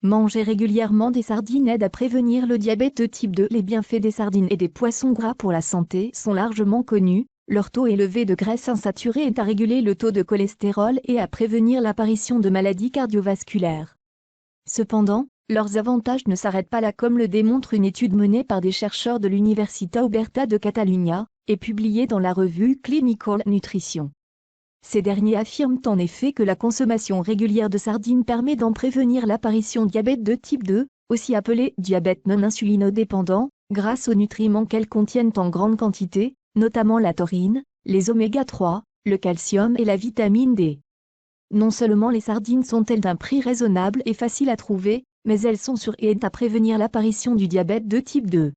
Manger régulièrement des sardines aide à prévenir le diabète de type 2. Les bienfaits des sardines et des poissons gras pour la santé sont largement connus. Leur taux élevé de graisse insaturée aide à réguler le taux de cholestérol et à prévenir l'apparition de maladies cardiovasculaires. Cependant, leurs avantages ne s'arrêtent pas là, comme le démontre une étude menée par des chercheurs de l'Universitat Oberta de Catalunya et publiée dans la revue Clinical Nutrition. Ces derniers affirment en effet que la consommation régulière de sardines permet d'en prévenir l'apparition de diabète de type 2, aussi appelé diabète non insulinodépendant, grâce aux nutriments qu'elles contiennent en grande quantité, notamment la taurine, les oméga 3, le calcium et la vitamine D. Non seulement les sardines sont-elles d'un prix raisonnable et facile à trouver, mais elles sont sûres et aident à prévenir l'apparition du diabète de type 2.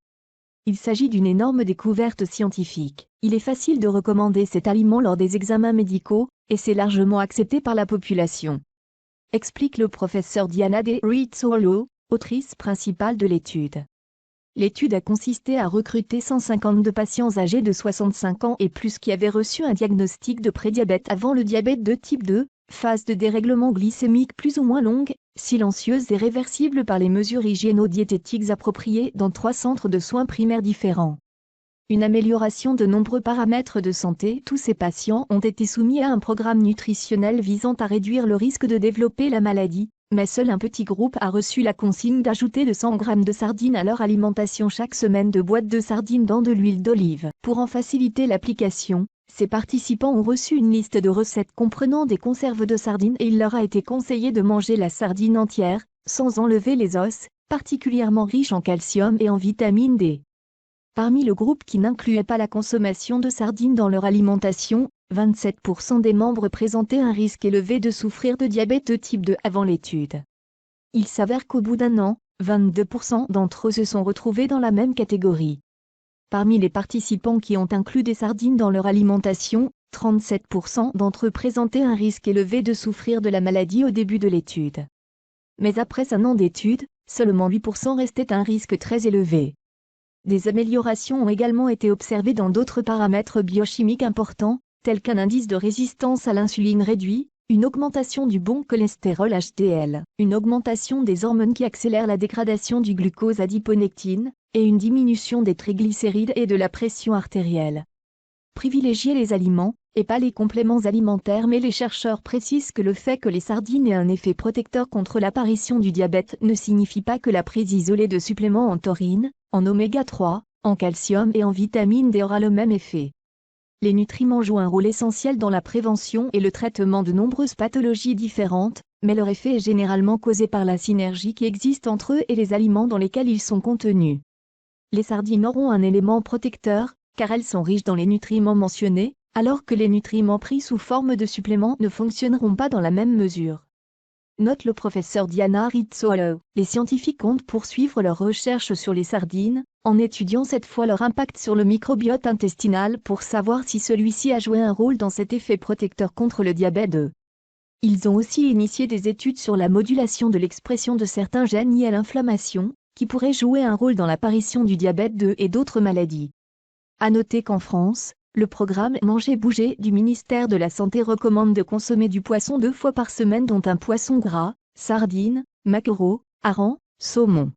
Il s'agit d'une énorme découverte scientifique. Il est facile de recommander cet aliment lors des examens médicaux, et c'est largement accepté par la population. Explique le professeur Diana De Rizzolo, autrice principale de l'étude. L'étude a consisté à recruter 152 patients âgés de 65 ans et plus qui avaient reçu un diagnostic de prédiabète avant le diabète de type 2, phase de dérèglement glycémique plus ou moins longue, silencieuse et réversible par les mesures hygiéno-diététiques appropriées dans 3 centres de soins primaires différents. Une amélioration de nombreux paramètres de santé. Tous ces patients ont été soumis à un programme nutritionnel visant à réduire le risque de développer la maladie, mais seul un petit groupe a reçu la consigne d'ajouter de 100 g de sardines à leur alimentation chaque semaine, de boîtes de sardines dans de l'huile d'olive. Pour en faciliter l'application, ces participants ont reçu une liste de recettes comprenant des conserves de sardines et il leur a été conseillé de manger la sardine entière, sans enlever les os, particulièrement riche en calcium et en vitamine D. Parmi le groupe qui n'incluait pas la consommation de sardines dans leur alimentation, 27% des membres présentaient un risque élevé de souffrir de diabète de type 2 avant l'étude. Il s'avère qu'au bout d'un an, 22% d'entre eux se sont retrouvés dans la même catégorie. Parmi les participants qui ont inclus des sardines dans leur alimentation, 37% d'entre eux présentaient un risque élevé de souffrir de la maladie au début de l'étude. Mais après un an d'étude, seulement 8% restaient un risque très élevé. Des améliorations ont également été observées dans d'autres paramètres biochimiques importants, tels qu'un indice de résistance à l'insuline réduit, une augmentation du bon cholestérol HDL, une augmentation des hormones qui accélèrent la dégradation du glucose adiponectine, et une diminution des triglycérides et de la pression artérielle. Privilégier les aliments, et pas les compléments alimentaires, mais les chercheurs précisent que le fait que les sardines aient un effet protecteur contre l'apparition du diabète ne signifie pas que la prise isolée de suppléments en taurine, en oméga 3, en calcium et en vitamine D aura le même effet. Les nutriments jouent un rôle essentiel dans la prévention et le traitement de nombreuses pathologies différentes, mais leur effet est généralement causé par la synergie qui existe entre eux et les aliments dans lesquels ils sont contenus. Les sardines auront un élément protecteur, car elles sont riches dans les nutriments mentionnés, alors que les nutriments pris sous forme de suppléments ne fonctionneront pas dans la même mesure. Note le professeur Diana Rizzolo. Les scientifiques comptent poursuivre leurs recherches sur les sardines, en étudiant cette fois leur impact sur le microbiote intestinal pour savoir si celui-ci a joué un rôle dans cet effet protecteur contre le diabète 2. Ils ont aussi initié des études sur la modulation de l'expression de certains gènes liés à l'inflammation, qui pourraient jouer un rôle dans l'apparition du diabète 2 et d'autres maladies. À noter qu'en France, le programme Manger Bouger du ministère de la Santé recommande de consommer du poisson 2 fois par semaine, dont un poisson gras, sardines, maquereaux, harengs, saumon.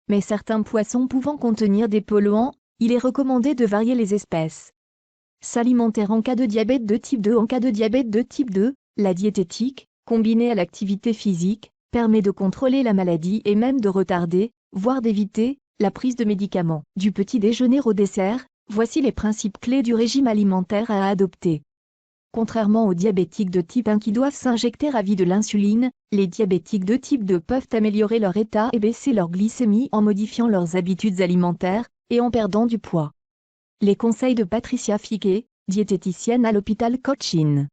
Mais certains poissons pouvant contenir des polluants, il est recommandé de varier les espèces. S'alimenter en cas de diabète de type 2. En cas de diabète de type 2, la diététique, combinée à l'activité physique, permet de contrôler la maladie et même de retarder, voire d'éviter, la prise de médicaments. Du petit déjeuner au dessert, voici les principes clés du régime alimentaire à adopter. Contrairement aux diabétiques de type 1 qui doivent s'injecter à vie de l'insuline, les diabétiques de type 2 peuvent améliorer leur état et baisser leur glycémie en modifiant leurs habitudes alimentaires et en perdant du poids. Les conseils de Patricia Fiquet, diététicienne à l'hôpital Cochin.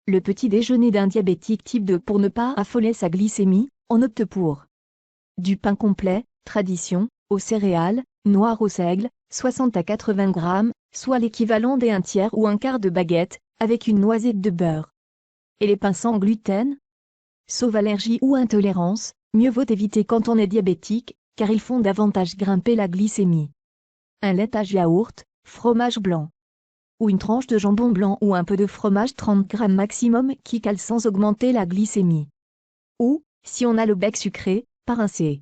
Le petit déjeuner d'un diabétique type 2. Pour ne pas affoler sa glycémie, on opte pour du pain complet, tradition, aux céréales, noir au seigle, 60 à 80 grammes, soit l'équivalent des 1/3 ou 1/4 de baguette, avec une noisette de beurre. Et les pains sans gluten? Sauf allergie ou intolérance, mieux vaut éviter quand on est diabétique, car ils font davantage grimper la glycémie. Un laitage yaourt, fromage blanc. Ou une tranche de jambon blanc ou un peu de fromage 30 grammes maximum qui cale sans augmenter la glycémie. Ou, si on a le bec sucré, Rincé.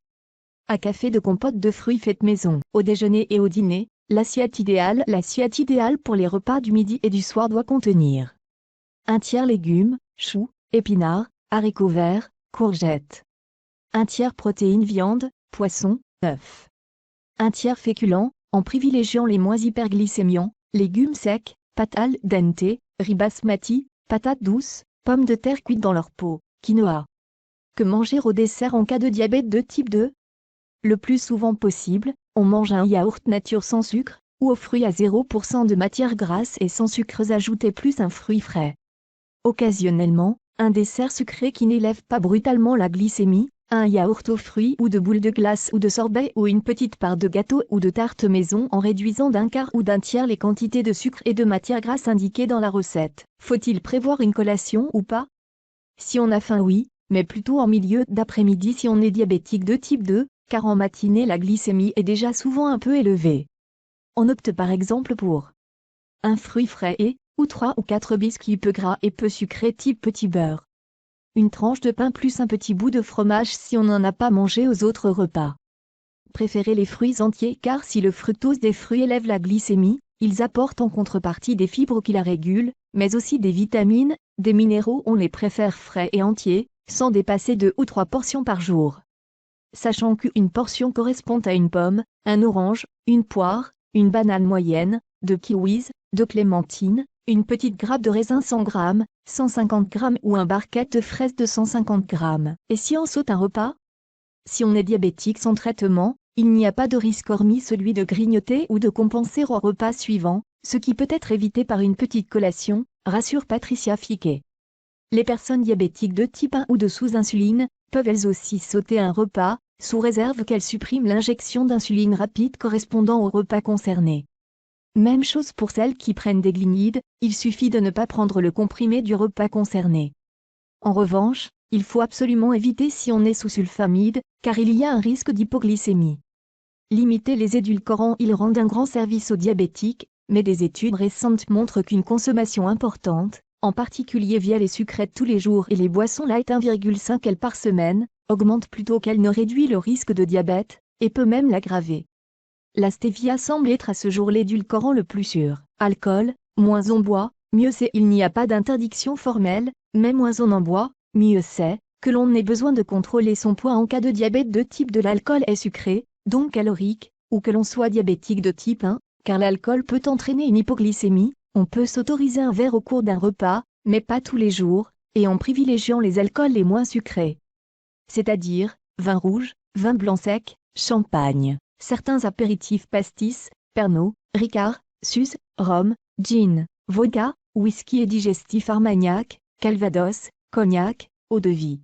À café de compote de fruits faite maison. Au déjeuner et au dîner, l'assiette idéale pour les repas du midi et du soir doit contenir un tiers légumes, choux, épinards, haricots verts, courgettes. Un tiers protéines viande, poisson, œufs. Un tiers féculents, en privilégiant les moins hyperglycémiants, légumes secs, pâtes al dente, riz basmati, patates douces, pommes de terre cuites dans leur peau, quinoa. Que manger au dessert en cas de diabète de type 2? Le plus souvent possible, on mange un yaourt nature sans sucre, ou aux fruits à 0% de matière grasse et sans sucres ajoutés plus un fruit frais. Occasionnellement, un dessert sucré qui n'élève pas brutalement la glycémie, un yaourt aux fruits ou de boules de glace ou de sorbet ou une petite part de gâteau ou de tarte maison en réduisant d'un quart ou d'un tiers les quantités de sucre et de matière grasse indiquées dans la recette. Faut-il prévoir une collation ou pas? Si on a faim oui, mais plutôt en milieu d'après-midi si on est diabétique de type 2, car en matinée la glycémie est déjà souvent un peu élevée. On opte par exemple pour un fruit frais et, ou 3 ou 4 biscuits peu gras et peu sucrés type petit beurre. Une tranche de pain plus un petit bout de fromage si on n'en a pas mangé aux autres repas. Préférez les fruits entiers car si le fructose des fruits élève la glycémie, ils apportent en contrepartie des fibres qui la régulent, mais aussi des vitamines, des minéraux. On les préfère frais et entiers, sans dépasser 2 ou 3 portions par jour. Sachant qu'une portion correspond à une pomme, un orange, une poire, une banane moyenne, 2 kiwis, 2 clémentines, une petite grappe de raisin 100 g, 150 g ou un barquette de fraises de 150 g. Et si on saute un repas? Si on est diabétique sans traitement, il n'y a pas de risque hormis celui de grignoter ou de compenser au repas suivant, ce qui peut être évité par une petite collation, rassure Patricia Fiquet. Les personnes diabétiques de type 1 ou de sous-insuline peuvent elles aussi sauter un repas, sous réserve qu'elles suppriment l'injection d'insuline rapide correspondant au repas concerné. Même chose pour celles qui prennent des glinides, il suffit de ne pas prendre le comprimé du repas concerné. En revanche, il faut absolument éviter si on est sous sulfamide, car il y a un risque d'hypoglycémie. Limiter les édulcorants. Ils rendent un grand service aux diabétiques, mais des études récentes montrent qu'une consommation importante, en particulier via les sucrètes tous les jours et les boissons light 1,5 L par semaine, augmente plutôt qu'elle ne réduit le risque de diabète, et peut même l'aggraver. La stevia semble être à ce jour l'édulcorant le plus sûr. Alcool, moins on boit, mieux c'est. Il n'y a pas d'interdiction formelle, mais moins on en boit, mieux c'est. Que l'on ait besoin de contrôler son poids en cas de diabète de type 2. L'alcool est sucré, donc calorique, ou que l'on soit diabétique de type 1, car l'alcool peut entraîner une hypoglycémie. On peut s'autoriser un verre au cours d'un repas, mais pas tous les jours, et en privilégiant les alcools les moins sucrés. C'est-à-dire, vin rouge, vin blanc sec, champagne. Certains apéritifs pastis, Pernod, Ricard, Suze, rhum, gin, vodka, whisky et digestif Armagnac, Calvados, cognac, eau de vie.